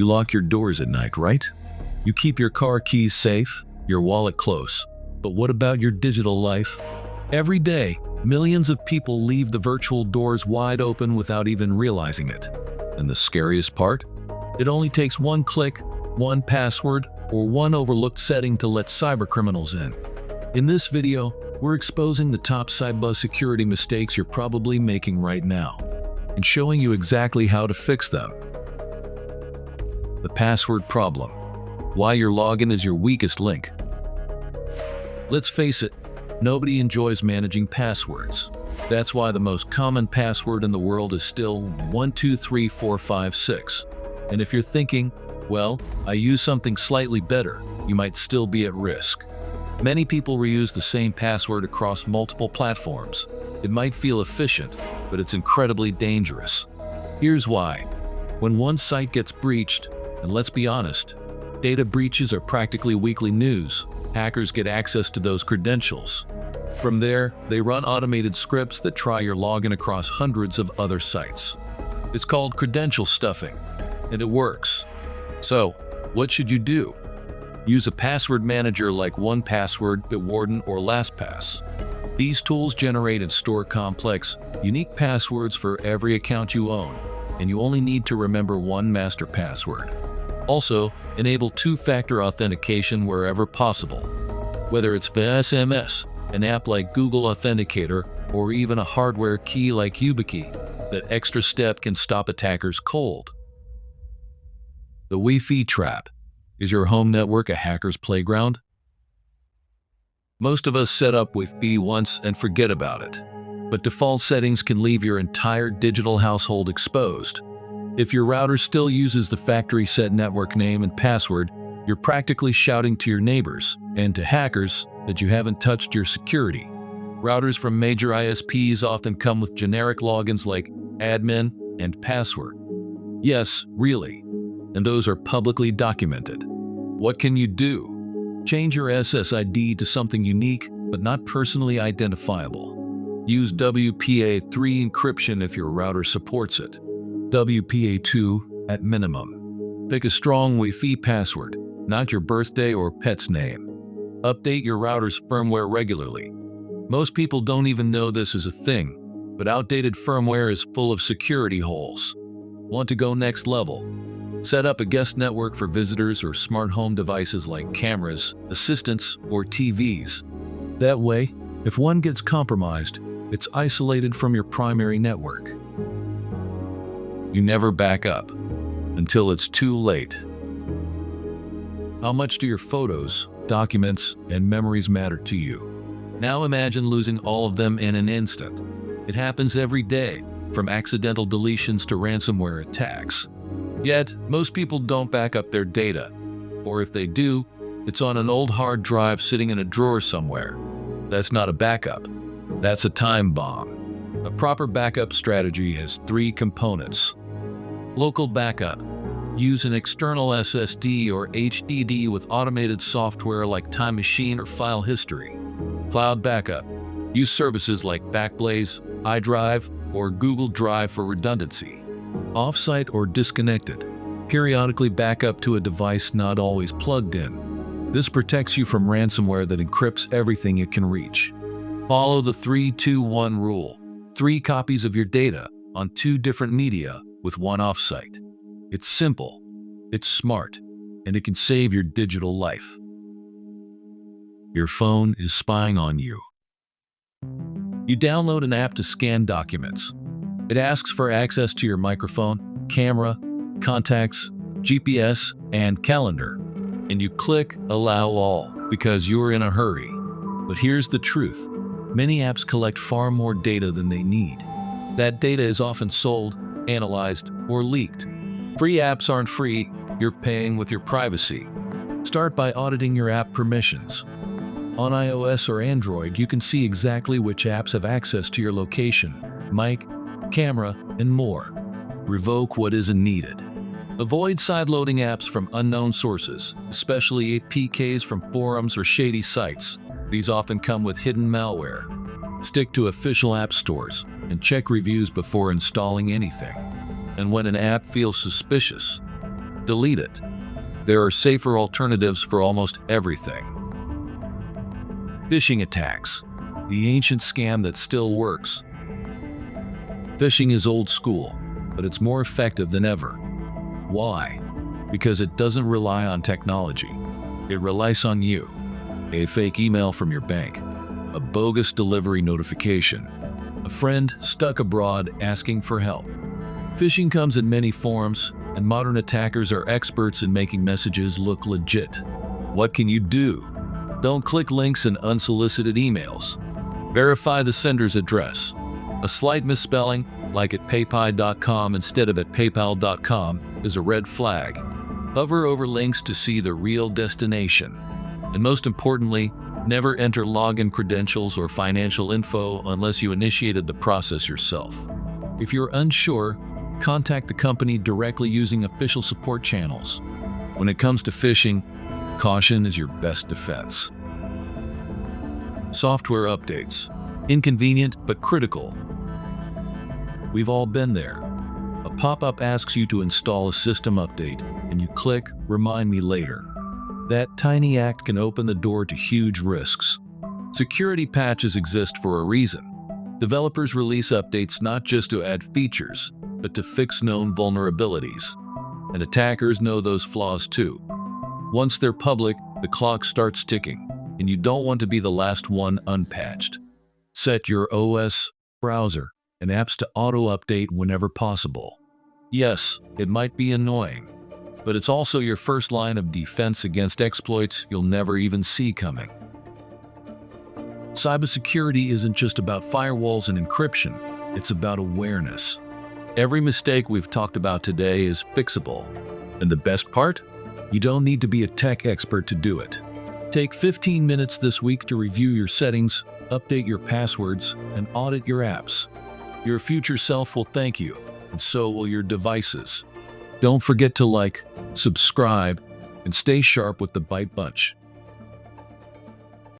You lock your doors at night, right? You keep your car keys safe, your wallet close. But what about your digital life? Every day, millions of people leave the virtual doors wide open without even realizing it. And the scariest part? It only takes one click, one password, or one overlooked setting to let cybercriminals in. In this video, we're exposing the top cybersecurity mistakes you're probably making right now, and showing you exactly how to fix them. The password problem. Why your login is your weakest link. Let's face it, nobody enjoys managing passwords. That's why the most common password in the world is still 123456. And if you're thinking, well, I use something slightly better, you might still be at risk. Many people reuse the same password across multiple platforms. It might feel efficient, but it's incredibly dangerous. Here's why. When one site gets breached, and let's be honest, data breaches are practically weekly news. Hackers get access to those credentials. From there, they run automated scripts that try your login across hundreds of other sites. It's called credential stuffing, and it works. So, what should you do? Use a password manager like 1Password, Bitwarden, or LastPass. These tools generate and store complex, unique passwords for every account you own, and you only need to remember one master password. Also, enable two-factor authentication wherever possible. Whether it's via SMS, an app like Google Authenticator, or even a hardware key like YubiKey, that extra step can stop attackers cold. The Wi-Fi trap. Is your home network a hacker's playground? Most of us set up Wi-Fi once and forget about it. But default settings can leave your entire digital household exposed. If your router still uses the factory set network name and password, you're practically shouting to your neighbors and to hackers that you haven't touched your security. Routers from major ISPs often come with generic logins like admin and password. Yes, really. And those are publicly documented. What can you do? Change your SSID to something unique but not personally identifiable. Use WPA3 encryption if your router supports it. WPA2 at minimum. Pick a strong Wi-Fi password, not your birthday or pet's name. Update your router's firmware regularly. Most people don't even know this is a thing, but outdated firmware is full of security holes. Want to go next level? Set up a guest network for visitors or smart home devices like cameras, assistants, or TVs. That way, if one gets compromised, it's isolated from your primary network. You never back up until it's too late. How much do your photos, documents, and memories matter to you? Now imagine losing all of them in an instant. It happens every day, from accidental deletions to ransomware attacks. Yet, most people don't back up their data. Or if they do, it's on an old hard drive sitting in a drawer somewhere. That's not a backup. That's a time bomb. A proper backup strategy has 3 components. Local backup. Use an external SSD or HDD with automated software like Time Machine or File History. Cloud backup. Use services like Backblaze, iDrive, or Google Drive for redundancy. Off-site or disconnected. Periodically back up to a device not always plugged in. This protects you from ransomware that encrypts everything it can reach. Follow the 3-2-1 rule. 3 copies of your data on 2 different media with 1 off-site. It's simple, it's smart, and it can save your digital life. Your phone is spying on you. You download an app to scan documents. It asks for access to your microphone, camera, contacts, GPS, and calendar. And you click Allow All because you're in a hurry. But here's the truth. Many apps collect far more data than they need. That data is often sold, analyzed, or leaked. Free apps aren't free. You're paying with your privacy. Start by auditing your app permissions. On iOS or Android, you can see exactly which apps have access to your location, mic, camera, and more. Revoke what isn't needed. Avoid sideloading apps from unknown sources, especially APKs from forums or shady sites. These often come with hidden malware. Stick to official app stores and check reviews before installing anything. And when an app feels suspicious, delete it. There are safer alternatives for almost everything. Phishing attacks, the ancient scam that still works. Phishing is old school, but it's more effective than ever. Why? Because it doesn't rely on technology. It relies on you. A fake email from your bank, a bogus delivery notification, a friend stuck abroad asking for help. Phishing comes in many forms, and modern attackers are experts in making messages look legit. What can you do? Don't click links in unsolicited emails. Verify the sender's address. A slight misspelling, like at paypal.com instead of at paypal.com, is a red flag. Hover over links to see the real destination. And most importantly, never enter login credentials or financial info unless you initiated the process yourself. If you're unsure, contact the company directly using official support channels. When it comes to phishing, caution is your best defense. Software updates. Inconvenient but critical. We've all been there. A pop-up asks you to install a system update, and you click "Remind me later." That tiny act can open the door to huge risks. Security patches exist for a reason. Developers release updates not just to add features, but to fix known vulnerabilities. And attackers know those flaws too. Once they're public, the clock starts ticking, and you don't want to be the last one unpatched. Set your OS, browser, and apps to auto-update whenever possible. Yes, it might be annoying, but it's also your first line of defense against exploits you'll never even see coming. Cybersecurity isn't just about firewalls and encryption, it's about awareness. Every mistake we've talked about today is fixable. And the best part? You don't need to be a tech expert to do it. Take 15 minutes this week to review your settings, update your passwords, and audit your apps. Your future self will thank you, and so will your devices. Don't forget to like, subscribe, and stay sharp with the Byte Bunch.